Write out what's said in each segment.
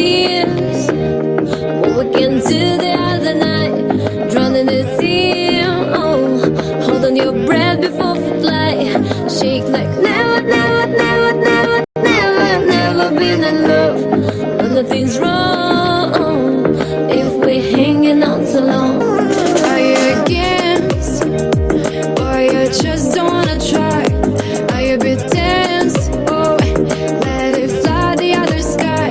tears. What we can do the other night, drown in the sea. Oh, hold on your breath before we fly. Shake like never, never, never, never, never, never been in love. But nothing's wrong if we're hanging on so long. Are you against, or you just don't wanna try? Are you bit tense? Oh, let it fly the other sky.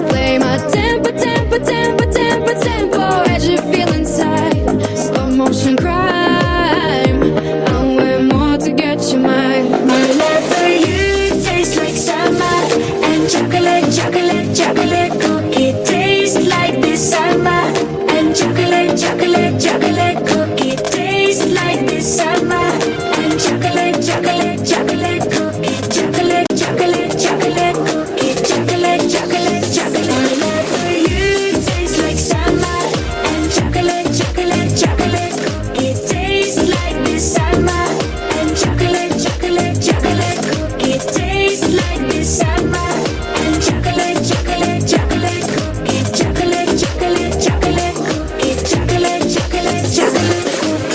Play my tempo, tempo, tempo, tempo, tempo. As you feel inside, slow motion crime. And we're more to get your mind. My love for you tastes like summer, and chocolate, chocolate, chocolate cookie tastes like this summer, and chocolate, chocolate, chocolate cookie tastes like this summer, and chocolate, chocolate, chocolate cookie, chocolate, chocolate, chocolate cookie, chocolate, chocolate, chocolate. My love for you tastes like summer, and chocolate, chocolate, chocolate cookie tastes like this summer, and chocolate, chocolate, chocolate cookie tastes like this summer, and chocolate, chocolate, chocolate cookie, chocolate, chocolate, chocolate cookie, chocolate, chocolate, chocolate cookie.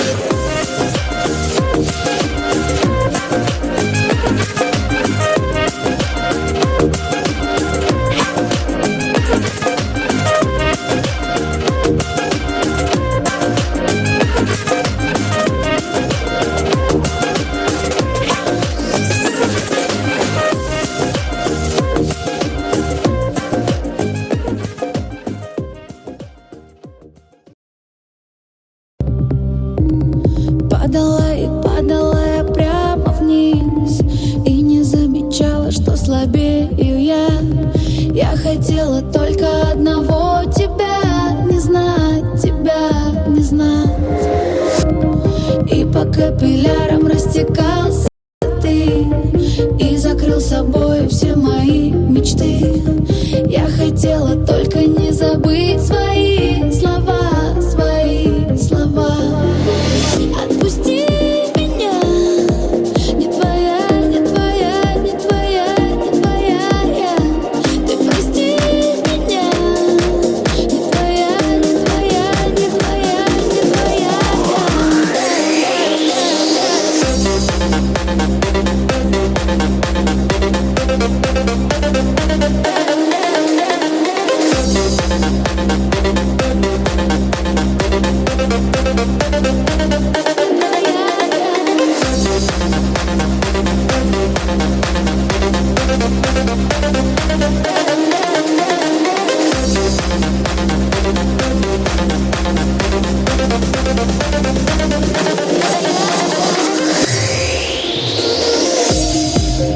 Падала и падала я прямо вниз, и не замечала, что слабею я. Я хотела только одного — тебя не знать, тебя не знать. И по капиллярам растекался ты, и закрыл собой все мои мечты. Я хотела только не забыть свои слова, свои слова. Отпусти меня, не твоя, не твоя, не твоя, не твоя я. Ты прости меня, не твоя, не твоя, не твоя, не твоя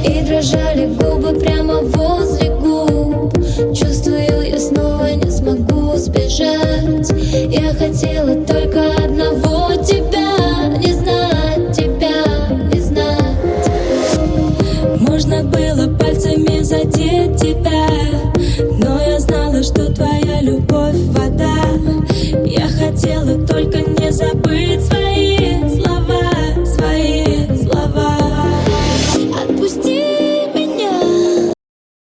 И дрожали губы прямо возле губ. Чувствую, я снова не смогу сбежать. Я хотела только одного — тебя не знать, тебя не знать. Можно было пальцами задеть тебя, но я знала, что твоя любовь — вода. Я хотела только не забыть свои слова, свои слова. Отпусти меня,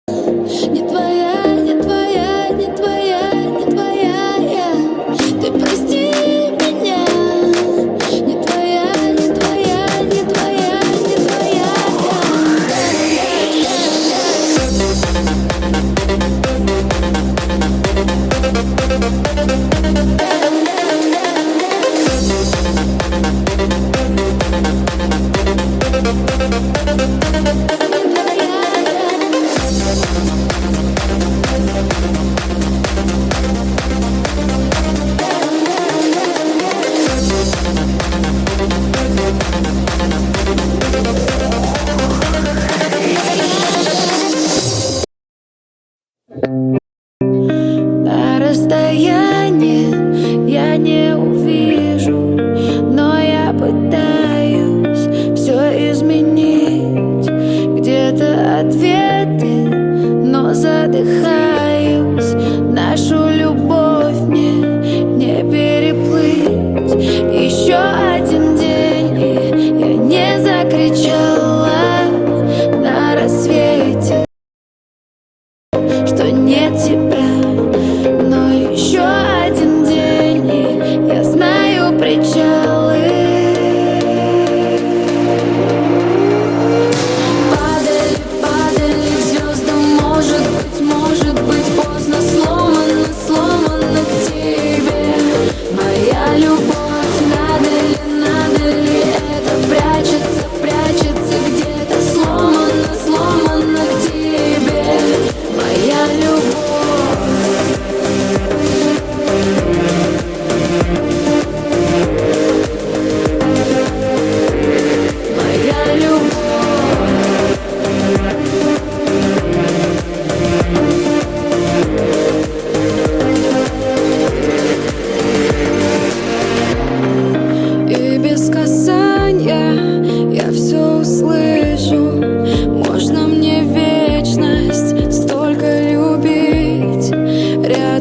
не твоя, не твоя, не твоя, не твоя я. Ты прости меня, не твоя, не твоя, не твоя, не твоя я.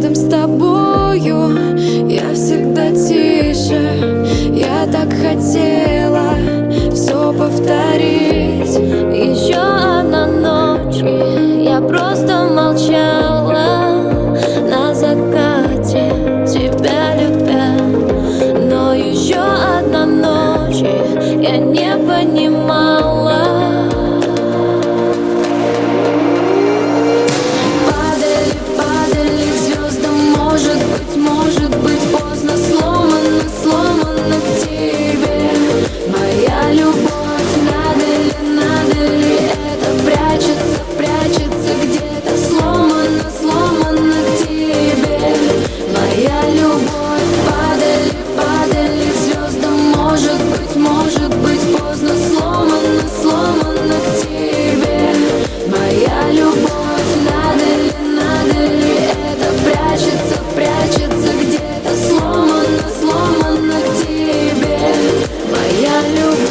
рядом с тобою я всегда тише. Я так хотела все повторить. Еще одна ночь, и я просто молчала на закате, тебя любя. Но еще одна ночь, и я не понимала. Падали звезды, может быть поздно, сломано к тебе. Моя любовь, надо ли это прячется где-то, сломано к тебе. Моя любовь, падали звезды, может быть поздно, сломано к тебе. Моя любовь, надо ли это прячется где-то, сломано к тебе. Моя любовь.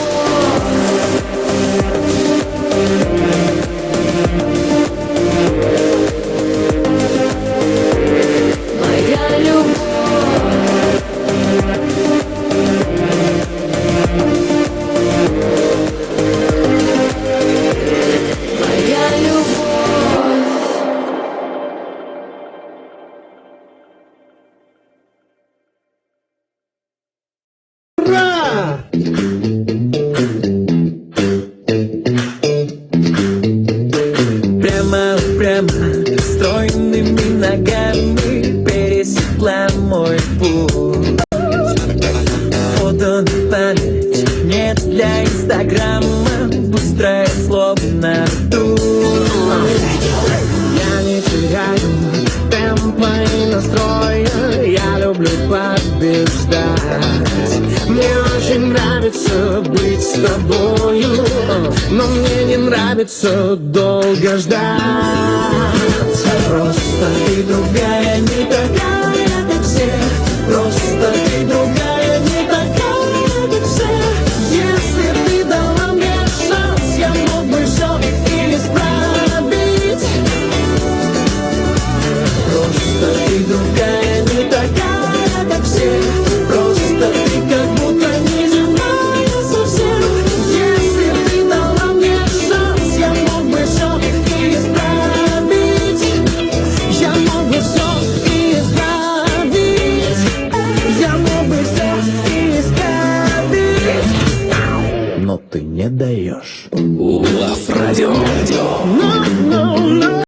Моя любовь. Моя любовь. Ура! Прямо, стройными ногами пересекла мой путь. Фото на память, нет для инстаграма, быстрое, словно ртуть. Я не теряю темпа и настроя, я люблю побеждать. Мне очень нравится быть с тобою, но мне не нравится долго ждать.